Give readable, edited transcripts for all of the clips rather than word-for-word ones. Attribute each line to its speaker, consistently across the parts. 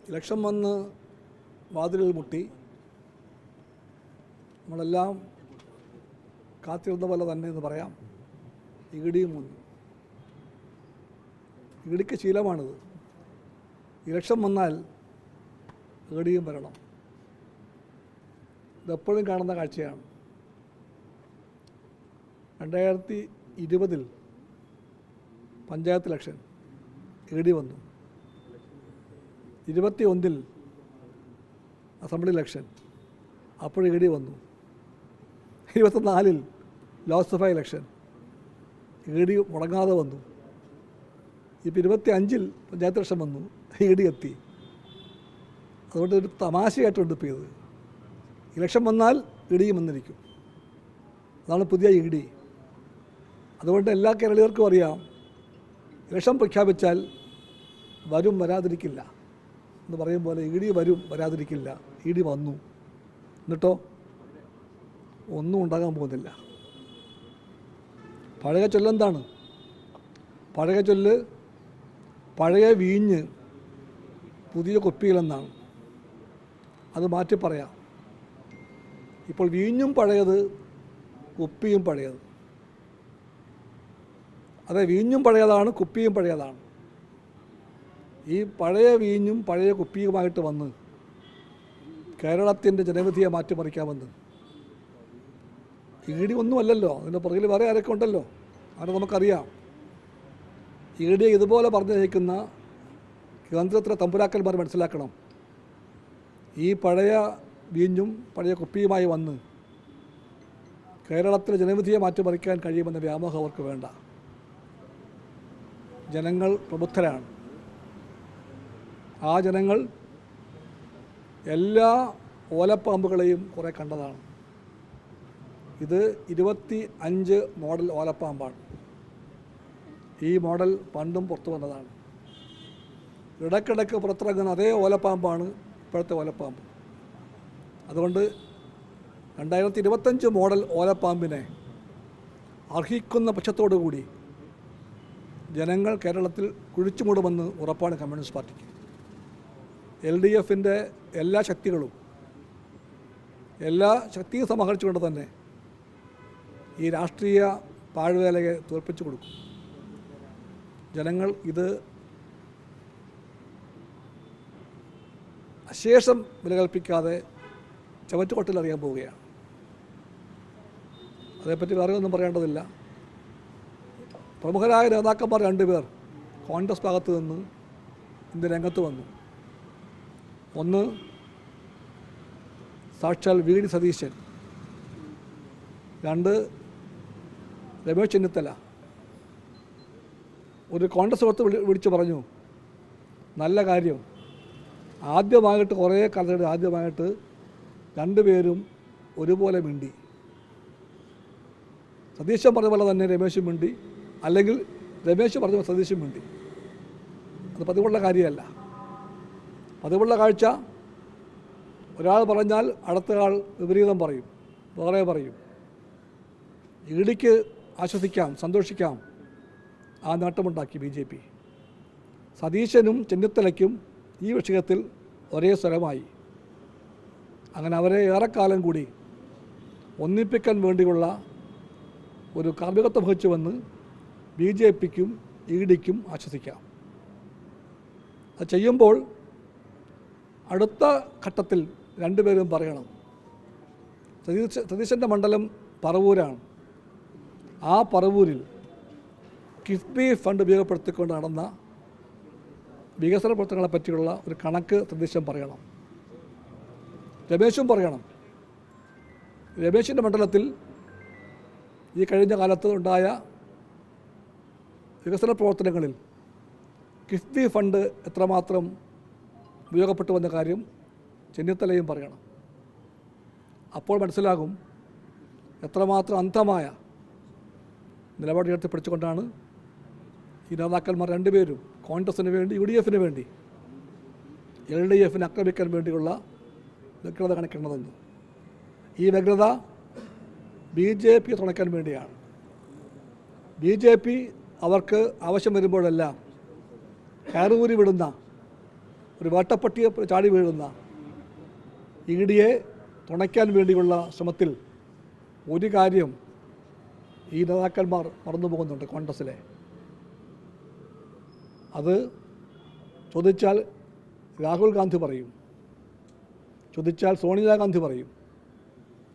Speaker 1: Election വന്ന് വാതിലിൽ മുട്ടി. നമ്മളെല്ലാം കാത്തിരുന്ന പോലെ തന്നെ എന്ന് പറയാം. ഇടിയും വന്നു. ഇടിക്ക് ശീലമാണിത്. ഇലക്ഷൻ വന്നാൽ ഇടിയും വരണം. ഇതെപ്പോഴും കാണുന്ന കാഴ്ചയാണ്. 2020 പഞ്ചായത്ത് ഇലക്ഷൻ ഇടി വന്നു. 21 അസംബ്ലി ഇലക്ഷൻ അപ്പോൾ ഇടി വന്നു. 24 ലോക്സഭ ഇലക്ഷൻ ഇടി മുടങ്ങാതെ വന്നു. ഇപ്പോൾ 25 പഞ്ചായത്ത് ഇലക്ഷൻ വന്നു, ഇടി എത്തി. അതുകൊണ്ട് ഒരു തമാശയായിട്ടുണ്ട് ഇപ്പോൾ ഇത്. ഇലക്ഷൻ വന്നാൽ ഇടിയും വന്നിരിക്കും. അതാണ് പുതിയ ഇടി. അതുകൊണ്ട് എല്ലാ കേരളീയർക്കും അറിയാം, ഇലക്ഷൻ പ്രഖ്യാപിച്ചാൽ വരും വരാതിരിക്കില്ല എന്ന് പറയും പോലെ ഇടി വരും വരാതിരിക്കില്ല. ഇടി വന്നു, എന്നിട്ടോ ഒന്നും ഉണ്ടാകാൻ പോകുന്നില്ല. പഴയ ചൊല്ലെന്താണ്? പഴയ ചൊല്ല് പഴയ വീഞ്ഞ് പുതിയ കുപ്പിയിലെന്നാണ്. അത് മാറ്റി പറയാം. ഇപ്പോൾ വീഞ്ഞും പഴയത്, കുപ്പിയും പഴയത്. അതെ, വീഞ്ഞും പഴയതാണ്, കുപ്പിയും പഴയതാണ്. ഈ പഴയ വീഞ്ഞും പഴയ കുപ്പിയുമായിട്ട് വന്ന് കേരളത്തിൻ്റെ ജനവിധിയെ മാറ്റിമറിക്കാമെന്ന്. ഇടി ഒന്നുമല്ലല്ലോ, അതിൻ്റെ പുറകിൽ വേറെ ആരൊക്കെ ഉണ്ടല്ലോ, അവരെ നമുക്കറിയാം. ഇടിയെ ഇതുപോലെ പറഞ്ഞയക്കുന്ന കേന്ദ്രത്തിലെ തമ്പുരാക്കന്മാർ മനസ്സിലാക്കണം, ഈ പഴയ വീഞ്ഞും പഴയ കുപ്പിയുമായി വന്ന് കേരളത്തിലെ ജനവിധിയെ മാറ്റിമറിക്കാൻ കഴിയുമെന്ന വ്യാമോഹം അവർക്ക് വേണ്ട. ജനങ്ങൾ പ്രബുദ്ധരാണ്. ആ ജനങ്ങൾ എല്ലാ ഓലപ്പാമ്പുകളെയും കുറേ കണ്ടതാണ്. ഇത് 25 മോഡൽ ഓലപ്പാമ്പാണ്. ഈ മോഡൽ പണ്ടും പുറത്തു വന്നതാണ്. ഇടയ്ക്കിടയ്ക്ക് പുറത്തിറങ്ങുന്ന അതേ ഓലപ്പാമ്പാണ് ഇപ്പോഴത്തെ ഓലപ്പാമ്പ്. അതുകൊണ്ട് 2025 മോഡൽ ഓലപ്പാമ്പിനെ അർഹിക്കുന്ന പക്ഷത്തോടു കൂടി ജനങ്ങൾ കേരളത്തിൽ കുഴിച്ചുമൂടുമെന്ന് ഉറപ്പാണ് കമ്മ്യൂണിസ്റ്റ് പാർട്ടിക്ക്. LDFൻ്റെ എല്ലാ ശക്തിയും സമാഹരിച്ചുകൊണ്ട് തന്നെ ഈ രാഷ്ട്രീയ പാഴ്വേലയെ തോൽപ്പിച്ചു കൊടുക്കും. ജനങ്ങൾ ഇത് അശേഷം വില കൽപ്പിക്കാതെ ചവറ്റുകൊട്ടിലറിയാൻ പോവുകയാണ്. അതേപ്പറ്റി വേറെ ഒന്നും പറയേണ്ടതില്ല. പ്രമുഖരായ നേതാക്കന്മാർ 2 പേർ കോൺഗ്രസ് ഭാഗത്ത് നിന്ന് ഇന്ന് രംഗത്ത് വന്നു. ഒന്ന് സാക്ഷാൽ VD സതീശൻ, 2 രമേശ് ചെന്നിത്തല. ഒരു കോൺഗ്രസ് പുറത്ത് വിളിച്ചു പറഞ്ഞു, നല്ല കാര്യം, ആദ്യമായിട്ട് കുറേ കാലത്ത് ആദ്യമായിട്ട് 2 പേരും ഒരുപോലെ മിണ്ടി. സതീശൻ പറഞ്ഞ പോലെ തന്നെ രമേശും മിണ്ടി, അല്ലെങ്കിൽ രമേശ് പറഞ്ഞ സതീശും മിണ്ടി. അത് പതിവുള്ള കാര്യമല്ല. പതിവുള്ള കാഴ്ച, ഒരാൾ പറഞ്ഞാൽ അടുത്തയാൾ വിപരീതം പറയും, വേറെ പറയും. ഇടിക്ക് ആശ്വസിക്കാം, സന്തോഷിക്കാം, ആ നേട്ടമുണ്ടാക്കി BJP. സതീശനും ചെന്നിത്തലയ്ക്കും ഈ വിഷയത്തിൽ ഒരേ സ്വരമായി. അങ്ങനെ അവരെ ഏറെക്കാലം കൂടി ഒന്നിപ്പിക്കാൻ വേണ്ടിയുള്ള ഒരു കാർമ്മികത്വം വഹിച്ചുവെന്ന് BJPക്കും EDക്കും ആശ്വസിക്കാം. അത് ചെയ്യുമ്പോൾ അടുത്ത ഘട്ടത്തിൽ 2 പേരും പറയണം, സതീശൻ്റെ മണ്ഡലം പറവൂരാണ്. ആ പറവൂരിൽ കിഫ്ബി ഫണ്ട് ഉപയോഗപ്പെടുത്തിക്കൊണ്ട് നടന്ന വികസന പ്രവർത്തനങ്ങളെ പറ്റിയുള്ള ഒരു കണക്ക് സതീശൻ പറയണം. രമേശും പറയണം. രമേശിൻ്റെ മണ്ഡലത്തിൽ ഈ കഴിഞ്ഞ കാലത്ത് ഉണ്ടായ വികസന പ്രവർത്തനങ്ങളിൽ കിഫ്ബി ഫണ്ട് എത്രമാത്രം ഉപയോഗപ്പെട്ടു വന്ന കാര്യം ചെന്നിത്തലയും പറയണം. അപ്പോൾ മനസ്സിലാകും എത്രമാത്രം അന്ധമായ നിലപാട് ഉയർത്തിപ്പിടിച്ചുകൊണ്ടാണ് ഈ നേതാക്കന്മാർ 2 പേരും കോൺഗ്രസിന് വേണ്ടി UDFന് വേണ്ടി LDFനെ ആക്രമിക്കാൻ വേണ്ടിയുള്ള വ്യഗ്രത കാണിക്കേണ്ടതെന്ന്. ഈ വ്യഗ്രത BJP തുണയ്ക്കാൻ വേണ്ടിയാണ്. BJP അവർക്ക് ആവശ്യം വരുമ്പോഴെല്ലാം കയറൂരി വിടുന്ന ഒരു വേട്ടപ്പട്ടിയെ ചാടി വീഴുന്ന ഇഡിയെ തുണയ്ക്കാൻ വേണ്ടിയുള്ള ശ്രമത്തിൽ ഒരു കാര്യം ഈ നേതാക്കന്മാർ മറന്നു പോകുന്നുണ്ട്. കോൺഗ്രസ്സിലെ അത് ചോദിച്ചാൽ രാഹുൽ ഗാന്ധി പറയും, ചോദിച്ചാൽ സോണിയാഗാന്ധി പറയും,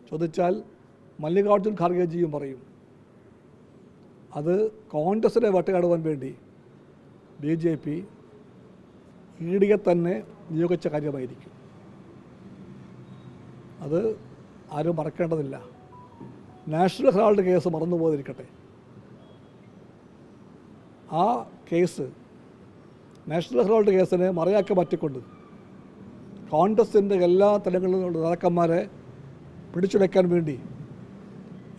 Speaker 1: ചോദിച്ചാൽ മല്ലികാർജുൻ ഖാർഗെജിയും പറയും. അത് കോൺഗ്രസിനെ വേട്ടയാടുവാൻ വേണ്ടി BJP ഇഡിയെ തന്നെ നിയോഗിച്ച കാര്യമായിരിക്കും. അത് ആരും മറക്കേണ്ടതില്ല. നാഷണൽ ഹെറാൾഡ് കേസ് മറന്നു പോകാതിരിക്കട്ടെ. ആ കേസ്, നാഷണൽ ഹെറാൾഡ് കേസിനെ മറയാക്കി മാറ്റിക്കൊണ്ട് കോൺഗ്രസിൻ്റെ എല്ലാ തലങ്ങളിലുള്ള നേതാക്കന്മാരെ പിടിച്ചുലയ്ക്കാൻ വേണ്ടി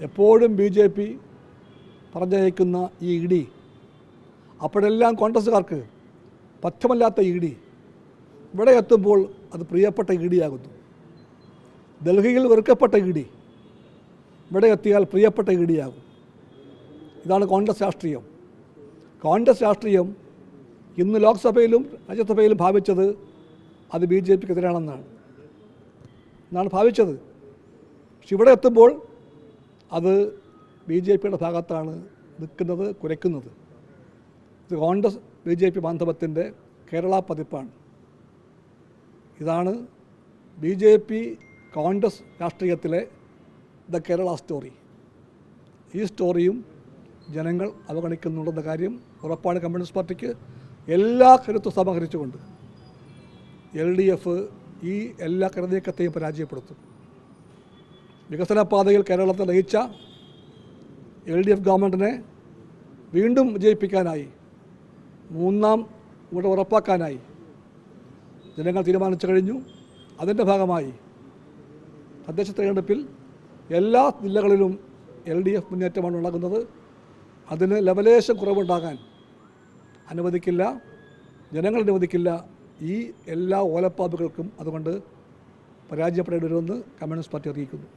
Speaker 1: എപ്പോഴും BJP പറഞ്ഞയക്കുന്ന ഈ ഇഡി, അപ്പോഴെല്ലാം കോൺഗ്രസ്സുകാർക്ക് പഥ്യമല്ലാത്ത ഇഡി ഇവിടെ എത്തുമ്പോൾ അത് പ്രിയപ്പെട്ട ഇഡിയാകുന്നു. ഡൽഹിയിൽ വെറുക്കപ്പെട്ട ഇഡി ഇവിടെ എത്തിയാൽ പ്രിയപ്പെട്ട ഇഡിയാകും. ഇതാണ് കോൺഗ്രസ് രാഷ്ട്രീയം. കോൺഗ്രസ് രാഷ്ട്രീയം ഇന്ന് ലോക്സഭയിലും രാജ്യസഭയിലും ഭാവിച്ചത് അത് BJPക്കെതിരാണെന്നാണ് ഭാവിച്ചത്. പക്ഷെ ഇവിടെ എത്തുമ്പോൾ അത് BJPയുടെ ഭാഗത്താണ് നിൽക്കുന്നത്, കുരയ്ക്കുന്നത്. ഇത് കോൺഗ്രസ് BJP ബാന്ധവത്തിൻ്റെ കേരള പതിപ്പാണ്. ഇതാണ് BJP കോൺഗ്രസ് രാഷ്ട്രീയത്തിലെ ദ കേരള സ്റ്റോറി. ഈ സ്റ്റോറിയും ജനങ്ങൾ അവഗണിക്കുന്നുണ്ടെന്ന കാര്യം ഉറപ്പാണ്. കമ്മ്യൂണിസ്റ്റ് പാർട്ടിക്ക് എല്ലാ കരുത്തും സമാഹരിച്ചുകൊണ്ട് LDF ഈ എല്ലാ കരുനീക്കത്തെയും പരാജയപ്പെടുത്തും. വികസന പാതയിൽ കേരളത്തെ നയിച്ച LDF ഗവൺമെൻറ്റിനെ വീണ്ടും വിജയിപ്പിക്കാനായി, മൂന്നാം ഇവിടെ ഉറപ്പാക്കാനായി ജനങ്ങൾ തീരുമാനിച്ചു കഴിഞ്ഞു. അതിൻ്റെ ഭാഗമായി തദ്ദേശ തെരഞ്ഞെടുപ്പിൽ എല്ലാ ജില്ലകളിലും LDF മുന്നേറ്റമാണ് ഉണ്ടാകുന്നത്. അതിന് ലെവലേശം കുറവുണ്ടാകാൻ അനുവദിക്കില്ല, ജനങ്ങൾ അനുവദിക്കില്ല. ഈ എല്ലാ ഓലപ്പാമ്പുകൾക്കും അതുകൊണ്ട് പരാജയപ്പെടേണ്ടി വരുമെന്ന് കമ്മ്യൂണിസ്റ്റ് പാർട്ടി അറിയിക്കുന്നു.